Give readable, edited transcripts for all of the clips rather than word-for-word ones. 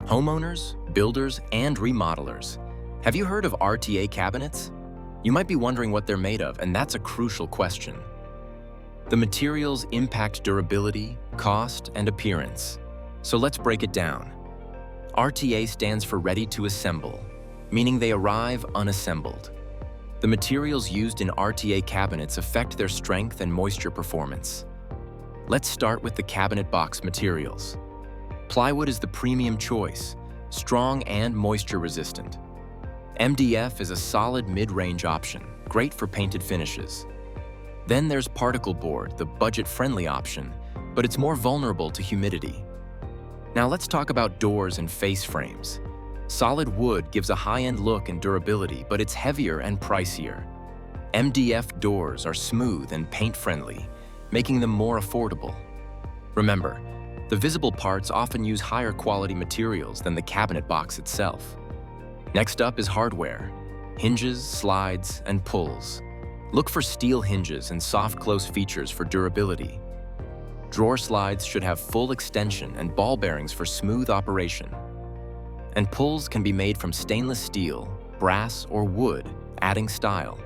Homeowners, builders, and remodelers. Have you heard of RTA cabinets? You might be wondering what they're made of, and that's a crucial question. The materials impact durability, cost, and appearance. So let's break it down. RTA stands for Ready to Assemble, meaning they arrive unassembled. The materials used in RTA cabinets affect their strength and moisture performance. Let's start with the cabinet box materials. Plywood is the premium choice, strong and moisture-resistant. MDF is a solid mid-range option, great for painted finishes. Then there's particle board, the budget-friendly option, but it's more vulnerable to humidity. Now let's talk about doors and face frames. Solid wood gives a high-end look and durability, but it's heavier and pricier. MDF doors are smooth and paint-friendly, making them more affordable. Remember, the visible parts often use higher quality materials than the cabinet box itself. Next up is hardware: hinges, slides, and pulls. Look for steel hinges and soft close features for durability. Drawer slides should have full extension and ball bearings for smooth operation. And pulls can be made from stainless steel, brass, or wood, adding style.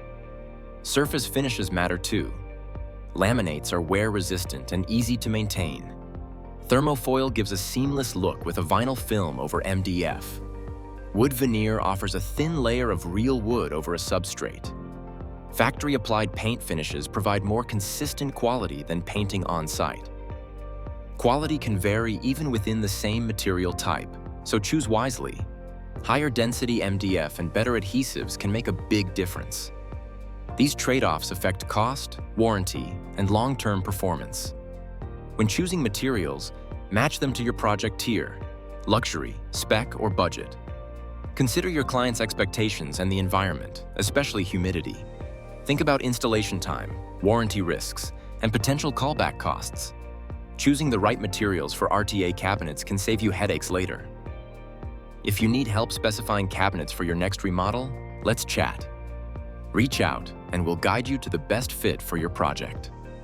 Surface finishes matter too. Laminates are wear-resistant and easy to maintain. Thermofoil gives a seamless look with a vinyl film over MDF. Wood veneer offers a thin layer of real wood over a substrate. Factory-applied paint finishes provide more consistent quality than painting on-site. Quality can vary even within the same material type, so choose wisely. Higher density MDF and better adhesives can make a big difference. These trade-offs affect cost, warranty, and long-term performance. When choosing materials, match them to your project tier: luxury, spec, or budget. Consider your client's expectations and the environment, especially humidity. Think about installation time, warranty risks, and potential callback costs. Choosing the right materials for RTA cabinets can save you headaches later. If you need help specifying cabinets for your next remodel, let's chat. Reach out and we'll guide you to the best fit for your project.